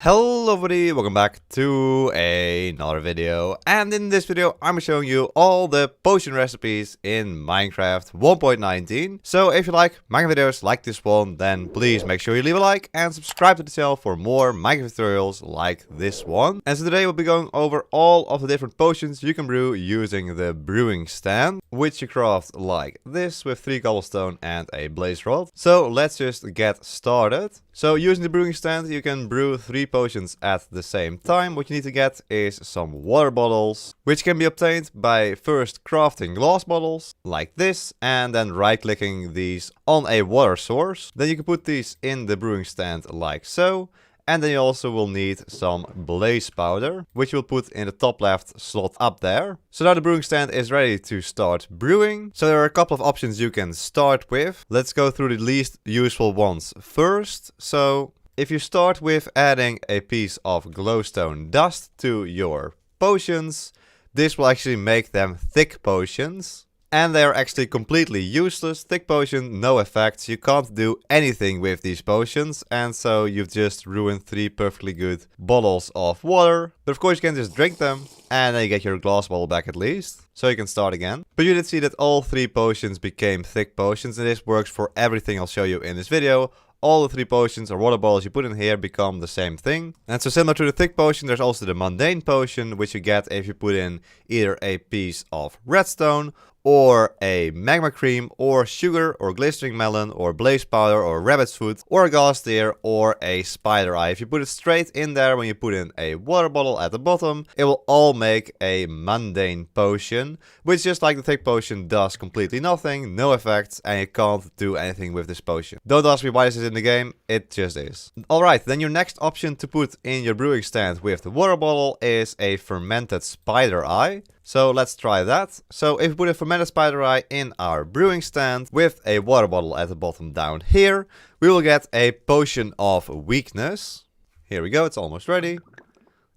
Hello everybody, welcome back to another video, and in this video I'm showing you all the potion recipes in Minecraft 1.19. So if you like Minecraft videos like this one, then please make sure you leave a like and subscribe to the channel for more Minecraft tutorials like this one. And so today we'll be going over all of the different potions you can brew using the brewing stand, which you craft like this with 3 cobblestone and a blaze rod. So let's just get started. So using the brewing stand you can brew 3 potions at the same time. What you need to get is some water bottles, which can be obtained by first crafting glass bottles like this and then right clicking these on a water source. Then you can put these in the brewing stand like so. And then you also will need some blaze powder, which you'll put in the top left slot up there. So now the brewing stand is ready to start brewing. So there are a couple of options you can start with. Let's go through the least useful ones first. So if you start with adding a piece of glowstone dust to your potions, this will actually make them thick potions. And they are actually completely useless. Thick potion, no effects. You can't do anything with these potions. And so you've just ruined 3 perfectly good bottles of water. But of course you can just drink them. And then you get your glass bottle back at least. So you can start again. But you did see that all 3 potions became thick potions. And this works for everything I'll show you in this video. All the 3 potions or water bottles you put in here become the same thing. And so similar to the thick potion, there's also the mundane potion, which you get if you put in either a piece of redstone, or a magma cream, or sugar, or glistering melon, or blaze powder, or rabbit's foot, or a ghast tear, or a spider eye. If you put it straight in there when you put in a water bottle at the bottom, it will all make a mundane potion, which just like the thick potion does completely nothing, no effects, and you can't do anything with this potion. Don't ask me why this is in the game, it just is. Alright, then your next option to put in your brewing stand with the water bottle is a fermented spider eye. So let's try that. So if we put a fermented spider eye in our brewing stand with a water bottle at the bottom down here, we will get a potion of weakness. Here we go, it's almost ready.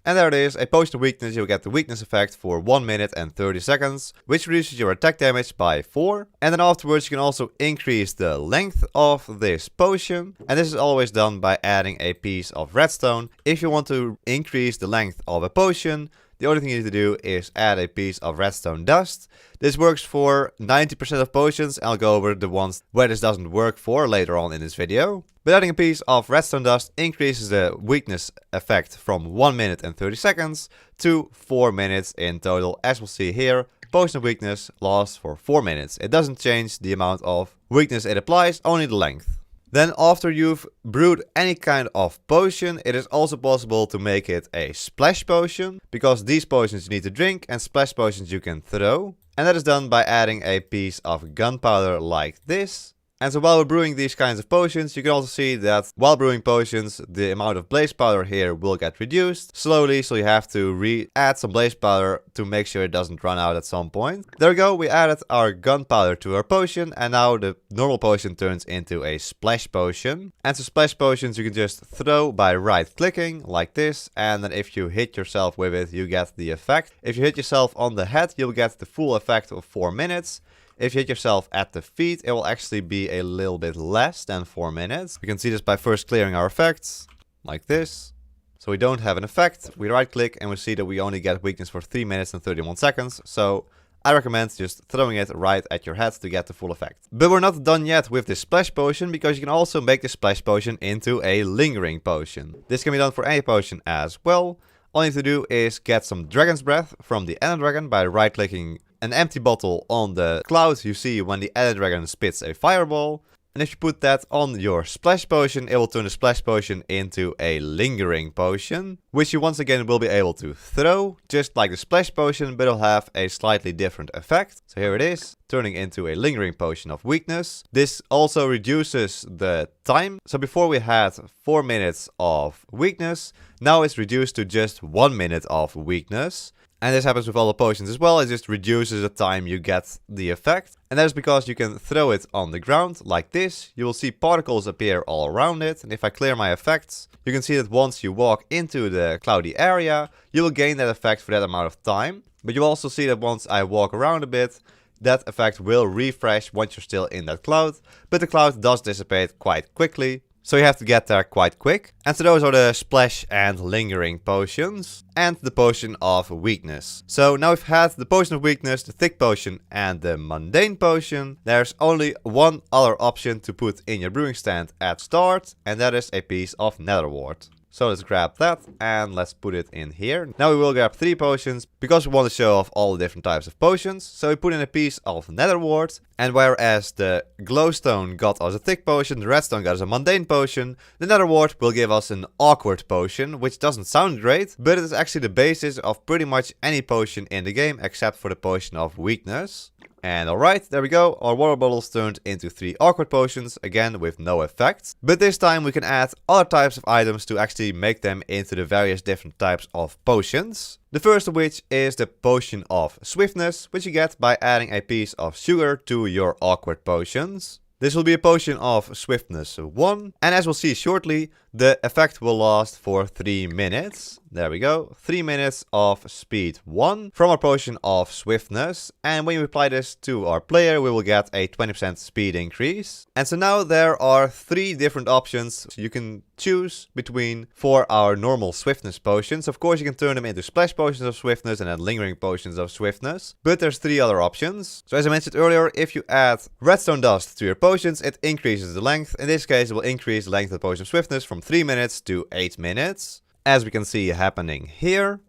And there it is, a potion of weakness. You'll get the weakness effect for 1 minute and 30 seconds, which reduces your attack damage by 4. And then afterwards you can also increase the length of this potion. And this is always done by adding a piece of redstone. If you want to increase the length of a potion, the only thing you need to do is add a piece of redstone dust. This works for 90% of potions. I'll go over the ones where this doesn't work for later on in this video. But adding a piece of redstone dust increases the weakness effect from 1 minute and 30 seconds to 4 minutes in total. As we'll see here, potion of weakness lasts for 4 minutes. It doesn't change the amount of weakness it applies, only the length. Then after you've brewed any kind of potion, it is also possible to make it a splash potion, because these potions you need to drink and splash potions you can throw. And that is done by adding a piece of gunpowder like this. And so while we're brewing these kinds of potions, you can also see that while brewing potions, the amount of blaze powder here will get reduced slowly. So you have to add some blaze powder to make sure it doesn't run out at some point. There we go, we added our gunpowder to our potion. And now the normal potion turns into a splash potion. And so splash potions you can just throw by right clicking like this. And then if you hit yourself with it, you get the effect. If you hit yourself on the head, you'll get the full effect of 4 minutes. If you hit yourself at the feet, it will actually be a little bit less than 4 minutes. We can see this by first clearing our effects, like this. So we don't have an effect. We right click and we see that we only get weakness for 3 minutes and 31 seconds. So I recommend just throwing it right at your head to get the full effect. But we're not done yet with this splash potion, because you can also make this splash potion into a lingering potion. This can be done for any potion as well. All you need to do is get some dragon's breath from the ender dragon by right clicking an empty bottle on the cloud you see when the ender dragon spits a fireball. And if you put that on your splash potion, it will turn the splash potion into a lingering potion, which you once again will be able to throw, just like the splash potion, but it'll have a slightly different effect. So here it is, turning into a lingering potion of weakness. This also reduces the time. So before we had 4 minutes of weakness, now it's reduced to just 1 minute of weakness. And this happens with all the potions as well. It just reduces the time you get the effect. And that is because you can throw it on the ground like this. You will see particles appear all around it. And if I clear my effects, you can see that once you walk into the cloudy area, you will gain that effect for that amount of time. But you also see that once I walk around a bit, that effect will refresh once you're still in that cloud. But the cloud does dissipate quite quickly. So you have to get there quite quick. And so those are the splash and lingering potions. And the potion of weakness. So now we've had the potion of weakness, the thick potion and the mundane potion. There's only one other option to put in your brewing stand at start. And that is a piece of nether wart. So let's grab that and let's put it in here. Now we will grab 3 potions because we want to show off all the different types of potions. So we put in a piece of nether wart. And whereas the glowstone got us a thick potion, the redstone got us a mundane potion, the nether wart will give us an awkward potion, which doesn't sound great, but it is actually the basis of pretty much any potion in the game except for the potion of weakness. And alright, there we go, our water bottles turned into 3 awkward potions, again with no effect. But this time we can add other types of items to actually make them into the various different types of potions. The first of which is the potion of swiftness, which you get by adding a piece of sugar to your awkward potions. This will be a potion of swiftness 1, and as we'll see shortly, the effect will last for 3 minutes. There we go, 3 minutes of speed 1 from our potion of swiftness. And when you apply this to our player, we will get a 20% speed increase. And so now there are 3 different options you can choose between for our normal swiftness potions. Of course, you can turn them into splash potions of swiftness and then lingering potions of swiftness. But there's 3 other options. So as I mentioned earlier, if you add redstone dust to your potions, it increases the length. In this case, it will increase the length of the potion of swiftness from 3 minutes to 8 minutes. As we can see happening here,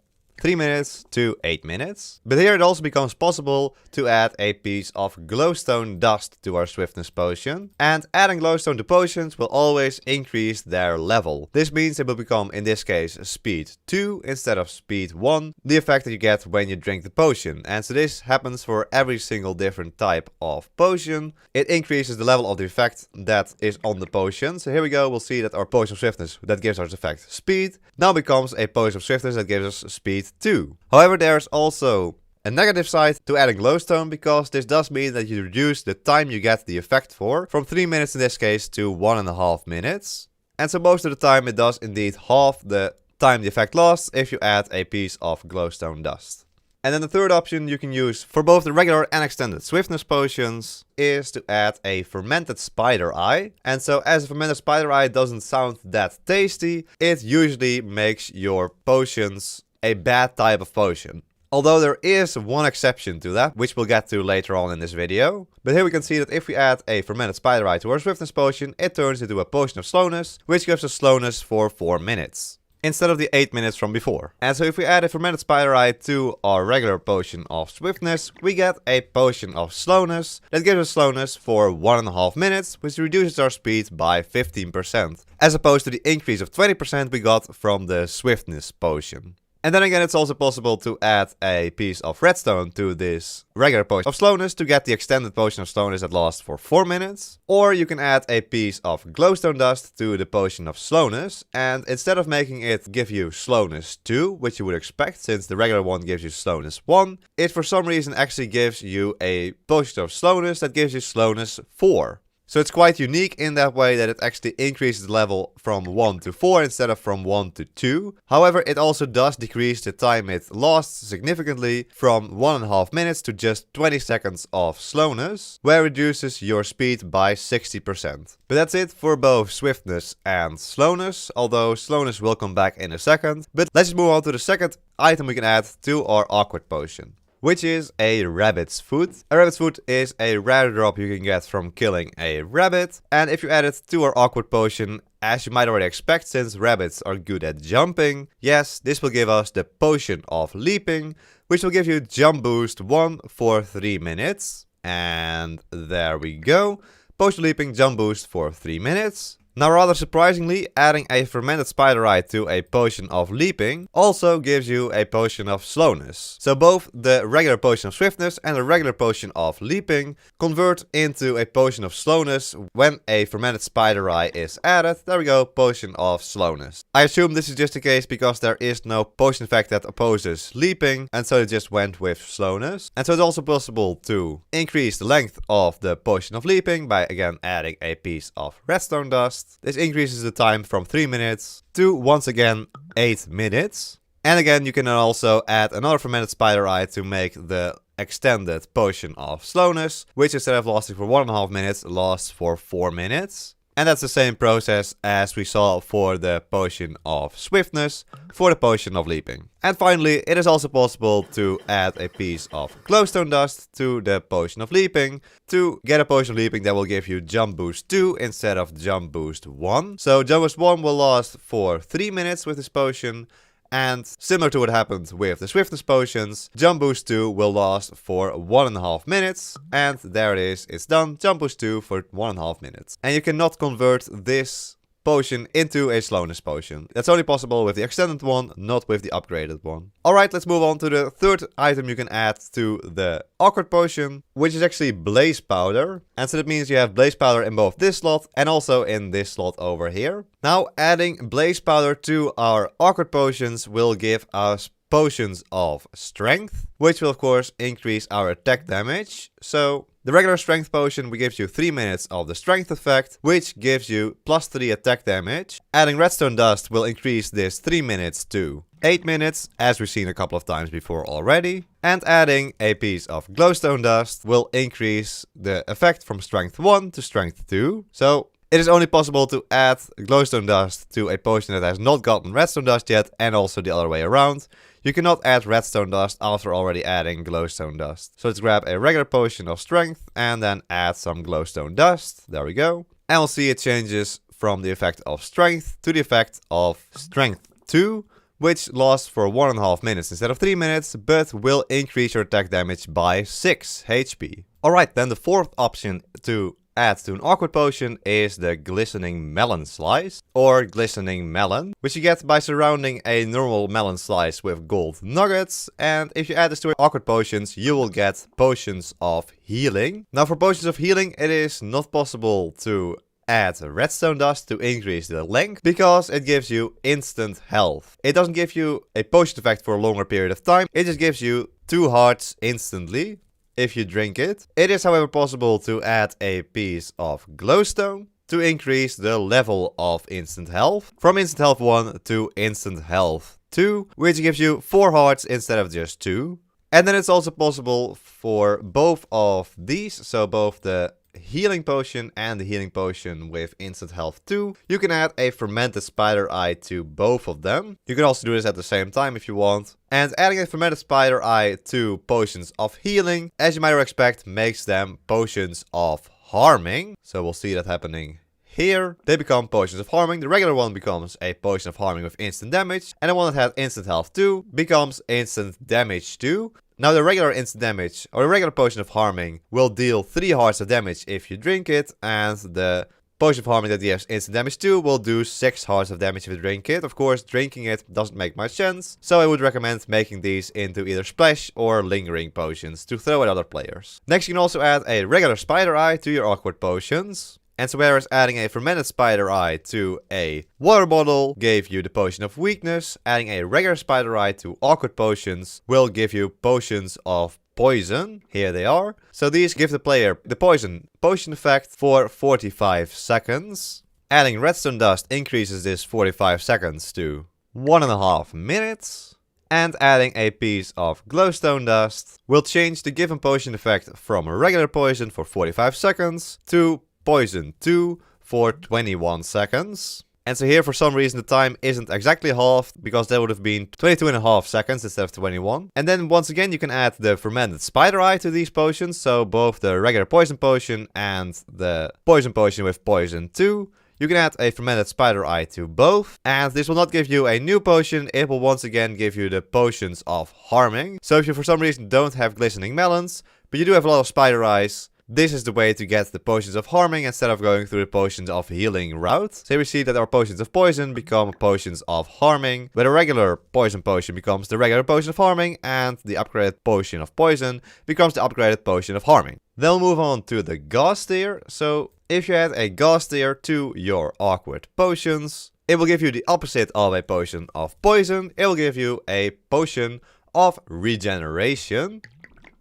3 minutes to 8 minutes. But here it also becomes possible to add a piece of glowstone dust to our swiftness potion. And adding glowstone to potions will always increase their level. This means it will become, in this case, speed 2 instead of speed 1. The effect that you get when you drink the potion. And so this happens for every single different type of potion. It increases the level of the effect that is on the potion. So here we go, we'll see that our potion of swiftness that gives us effect speed now becomes a potion of swiftness that gives us speed 2. However, there's also a negative side to adding glowstone, because this does mean that you reduce the time you get the effect for, from 3 minutes in this case to 1.5 minutes. And so most of the time it does indeed half the time the effect lasts if you add a piece of glowstone dust. And then the third option you can use for both the regular and extended swiftness potions is to add a fermented spider eye. And so as a fermented spider eye doesn't sound that tasty, it usually makes your potions a bad type of potion. Although there is one exception to that, which we'll get to later on in this video. But here we can see that if we add a fermented spider eye to our swiftness potion, it turns into a potion of slowness, which gives us slowness for 4 minutes. Instead of the 8 minutes from before. And so if we add a fermented spider eye to our regular potion of swiftness, we get a potion of slowness that gives us slowness for 1.5 minutes, which reduces our speed by 15%, as opposed to the increase of 20% we got from the swiftness potion. And then again, it's also possible to add a piece of redstone to this regular potion of slowness to get the extended potion of slowness that lasts for 4 minutes. Or you can add a piece of glowstone dust to the potion of slowness, and instead of making it give you slowness 2, which you would expect since the regular one gives you slowness 1, it for some reason actually gives you a potion of slowness that gives you slowness 4. So it's quite unique in that way that it actually increases the level from 1 to 4 instead of from 1 to 2. However, it also does decrease the time it lasts significantly from 1.5 minutes to just 20 seconds of slowness, where it reduces your speed by 60%. But that's it for both swiftness and slowness, although slowness will come back in a second. But let's just move on to the second item we can add to our awkward potion, which is a rabbit's foot. A rabbit's foot is a rare drop you can get from killing a rabbit. And if you add it to our awkward potion, as you might already expect since rabbits are good at jumping, yes, this will give us the potion of leaping, which will give you jump boost 1 for 3 minutes. And there we go. Potion leaping jump boost for 3 minutes. Now, rather surprisingly, adding a fermented spider eye to a potion of leaping also gives you a potion of slowness. So both the regular potion of swiftness and the regular potion of leaping convert into a potion of slowness when a fermented spider eye is added. There we go, potion of slowness. I assume this is just the case because there is no potion effect that opposes leaping, and so it just went with slowness. And so it's also possible to increase the length of the potion of leaping by again adding a piece of redstone dust. This increases the time from 3 minutes to, once again, 8 minutes. And again, you can also add another fermented spider eye to make the extended potion of slowness, which instead of lasting for 1.5 minutes, lasts for 4 minutes. And that's the same process as we saw for the potion of Swiftness, for the potion of leaping. And finally, it is also possible to add a piece of glowstone dust to the potion of leaping to get a potion of leaping that will give you jump boost 2 instead of jump boost 1. So jump boost 1 will last for 3 minutes with this potion. And similar to what happened with the Swiftness potions, Jump Boost 2 will last for 1.5 minutes. And there it is, it's done. Jump Boost 2 for 1.5 minutes. And you cannot convert this potion into a Slowness potion. That's only possible with the extended one, not with the upgraded one. Alright, let's move on to the third item you can add to the awkward potion, which is actually Blaze Powder. And so that means you have Blaze Powder in both this slot and also in this slot over here. Now, adding Blaze Powder to our awkward potions will give us potions of strength, which will of course increase our attack damage. So the regular strength potion will give you 3 minutes of the strength effect, which gives you plus 3 attack damage. Adding redstone dust will increase this 3 minutes to 8 minutes, as we've seen a couple of times before already. And adding a piece of glowstone dust will increase the effect from strength 1 to strength 2. So it is only possible to add glowstone dust to a potion that has not gotten redstone dust yet, and also the other way around. You cannot add redstone dust after already adding glowstone dust. So let's grab a regular potion of strength and then add some glowstone dust. There we go. And we'll see it changes from the effect of strength to the effect of strength 2, which lasts for 1.5 minutes instead of 3 minutes, but will increase your attack damage by 6 HP. Alright, then the fourth option to add to an awkward potion is the glistening melon slice, or glistening melon, which you get by surrounding a normal melon slice with gold nuggets. And if you add this to awkward potions, you will get potions of healing. Now for potions of healing, it is not possible to add redstone dust to increase the length, because it gives you instant health. It doesn't give you a potion effect for a longer period of time, it just gives you 2 hearts instantly if you drink it. It is however possible to add a piece of glowstone to increase the level of instant health from instant health 1 to instant health 2, which gives you 4 hearts instead of just 2. And then it's also possible for both of these, so both the healing potion and the healing potion with instant health 2. You can add a fermented spider eye to both of them. You can also do this at the same time if you want. And adding a fermented spider eye to potions of healing, as you might expect, makes them potions of harming. So we'll see that happening here. They become potions of harming. The regular one becomes a potion of harming with instant damage. And the one that has instant health 2 becomes instant damage 2. Now the regular instant damage, or the regular potion of harming, will deal 3 hearts of damage if you drink it. And the potion of harming that gives instant damage 2 will do 6 hearts of damage if you drink it. Of course, drinking it doesn't make much sense. So I would recommend making these into either splash or lingering potions to throw at other players. Next, you can also add a regular spider eye to your awkward potions. And so whereas adding a fermented spider eye to a water bottle gave you the potion of weakness, adding a regular spider eye to awkward potions will give you potions of poison. Here they are. So these give the player the poison potion effect for 45 seconds. Adding redstone dust increases this 45 seconds to 1.5 minutes. And adding a piece of glowstone dust will change the given potion effect from a regular poison for 45 seconds to poison 2 for 21 seconds. And so here for some reason the time isn't exactly halved, because that would have been 22.5 seconds instead of 21. And then once again you can add the fermented spider eye to these potions, so both the regular poison potion and the poison potion with poison 2. You can add a fermented spider eye to both, and this will not give you a new potion, it will once again give you the potions of harming. So if you for some reason don't have glistening melons, but you do have a lot of spider eyes, this is the way to get the potions of harming instead of going through the potions of healing route. So here we see that our potions of poison become potions of harming, but a regular poison potion becomes the regular potion of harming, and the upgraded potion of poison becomes the upgraded potion of harming. Then we'll move on to the gauze tier. So if you add a gauze tier to your awkward potions, it will give you the opposite of a potion of poison. It will give you a potion of regeneration.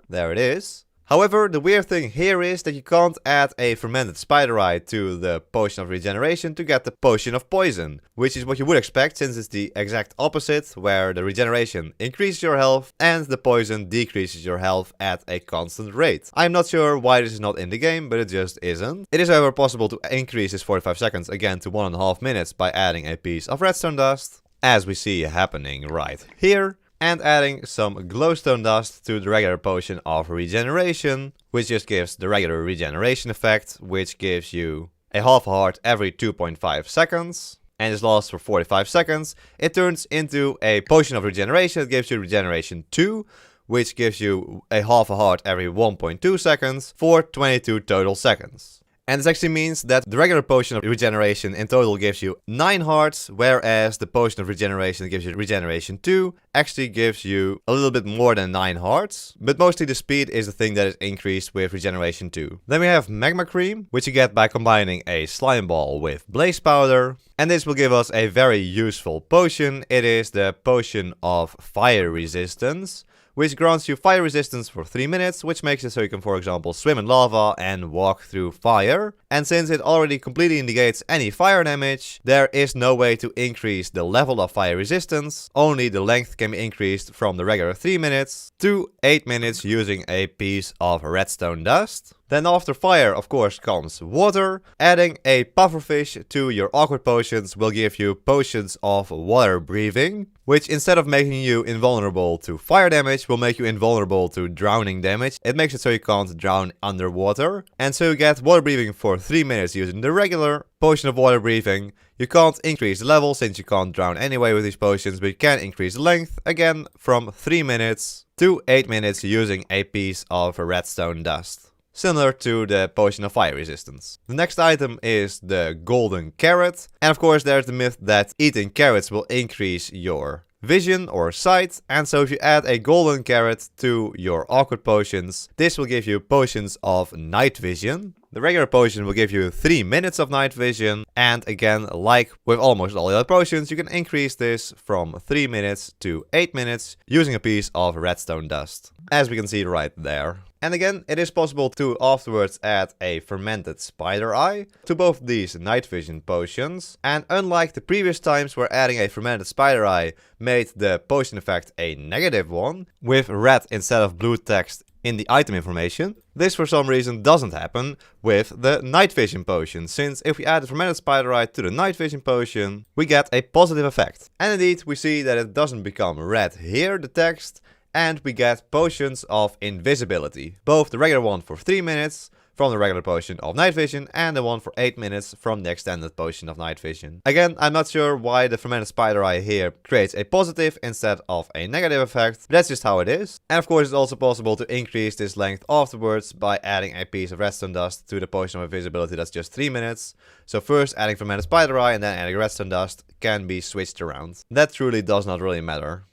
There it is. However, the weird thing here is that you can't add a fermented spider eye to the potion of regeneration to get the potion of poison, which is what you would expect since it's the exact opposite, where the regeneration increases your health and the poison decreases your health at a constant rate. I'm not sure why this is not in the game, but it just isn't. It is however possible to increase this 45 seconds again to 1.5 minutes by adding a piece of redstone dust, as we see happening right here, and adding some glowstone dust to the regular potion of regeneration, which just gives the regular regeneration effect, which gives you a half a heart every 2.5 seconds. And this lasts for 45 seconds. It turns into a potion of regeneration that gives you regeneration 2, which gives you a half a heart every 1.2 seconds for 22 total seconds. And this actually means that the regular potion of regeneration in total gives you 9 hearts, whereas the potion of regeneration that gives you regeneration 2 actually gives you a little bit more than 9 hearts. But mostly the speed is the thing that is increased with regeneration 2. Then we have magma cream, which you get by combining a slime ball with blaze powder. And this will give us a very useful potion. It is the potion of fire resistance, which grants you fire resistance for 3 minutes, which makes it so you can, for example, swim in lava and walk through fire. And since it already completely negates any fire damage, there is no way to increase the level of fire resistance. Only the length can be increased from the regular 3 minutes to 8 minutes using a piece of redstone dust. Then after fire, of course, comes water. Adding a pufferfish to your awkward potions will give you potions of water breathing, which instead of making you invulnerable to fire damage, will make you invulnerable to drowning damage. It makes it so you can't drown underwater. And so you get water breathing for 3 minutes using the regular potion of water breathing. You can't increase the level since you can't drown anyway with these potions, but you can increase the length again from 3 minutes to 8 minutes using a piece of redstone dust, similar to the potion of fire resistance. The next item is the golden carrot. And of course there's the myth that eating carrots will increase your vision or sight. And so if you add a golden carrot to your awkward potions, this will give you potions of night vision. The regular potion will give you 3 minutes of night vision. And again, like with almost all the other potions, you can increase this from 3 minutes to 8 minutes using a piece of redstone dust, as we can see right there. And again, it is possible to afterwards add a fermented spider eye to both these night vision potions. And unlike the previous times where adding a fermented spider eye made the potion effect a negative one, with red instead of blue text in the item information, this for some reason doesn't happen with the night vision potion, since if we add the fermented spider eye to the night vision potion, we get a positive effect. And indeed, we see that it doesn't become red here, the text, and we get potions of invisibility. Both the regular one for 3 minutes from the regular potion of night vision and the one for 8 minutes from the extended potion of night vision. Again, I'm not sure why the fermented spider eye here creates a positive instead of a negative effect, but that's just how it is. And of course it's also possible to increase this length afterwards by adding a piece of redstone dust to the potion of invisibility that's just 3 minutes. So first adding fermented spider eye and then adding redstone dust can be switched around. That truly does not really matter.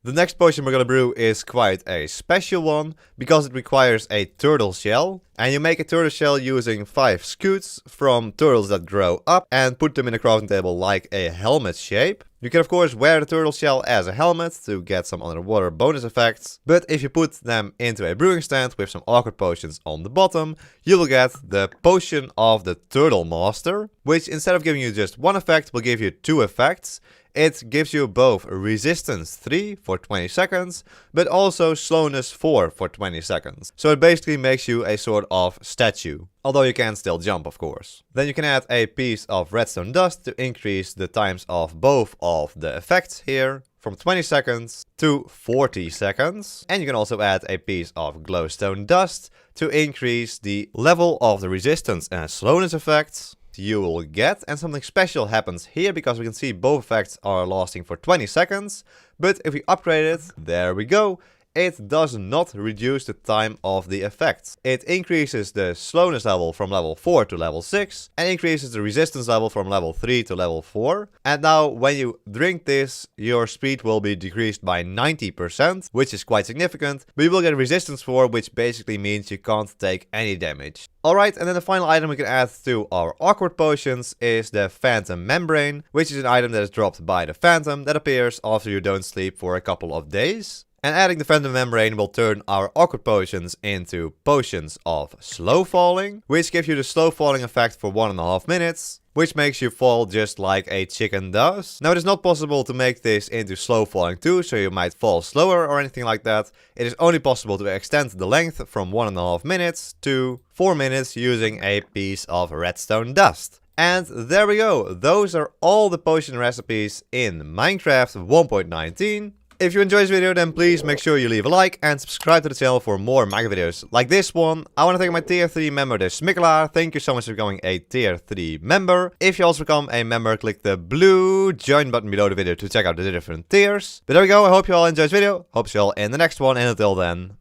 The next potion we're gonna brew is quite a special one, because it requires a turtle shell. And you make a turtle shell using 5 scoots from turtles that grow up and put them in a crafting table like a helmet shape. You can of course wear the turtle shell as a helmet to get some underwater bonus effects. But if you put them into a brewing stand with some awkward potions on the bottom, you will get the potion of the turtle master, which instead of giving you just one effect, will give you 2 effects. It gives you both resistance 3 for 20 seconds, but also slowness 4 for 20 seconds. So it basically makes you a sort of statue, although you can still jump of course. Then you can add a piece of redstone dust to increase the times of both of the effects here, from 20 seconds to 40 seconds. And you can also add a piece of glowstone dust to increase the level of the resistance and slowness effects you will get. And something special happens here, because we can see both effects are lasting for 20 seconds. But if we upgrade it, there we go, it does not reduce the time of the effects. It increases the slowness level from level 4 to level 6 and increases the resistance level from level 3 to level 4. And now when you drink this, your speed will be decreased by 90%, which is quite significant, but you will get resistance 4, which basically means you can't take any damage. Alright, and then the final item we can add to our awkward potions is the phantom membrane, which is an item that is dropped by the phantom that appears after you don't sleep for a couple of days. And adding the phantom membrane will turn our awkward potions into potions of slow falling, which give you the slow falling effect for 1.5 minutes, which makes you fall just like a chicken does. Now, it is not possible to make this into slow falling too, so you might fall slower or anything like that. It is only possible to extend the length from 1.5 minutes to 4 minutes using a piece of redstone dust. And there we go. Those are all the potion recipes in Minecraft 1.19. If you enjoyed this video, then please make sure you leave a like and subscribe to the channel for more Minecraft videos like this one. I want to thank my tier 3 member, the Smikkelaar. Thank you so much for becoming a tier 3 member. If you also become a member, click the blue join button below the video to check out the different tiers. But there we go. I hope you all enjoyed this video. Hope to see you all in the next one. And until then,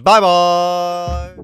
bye bye.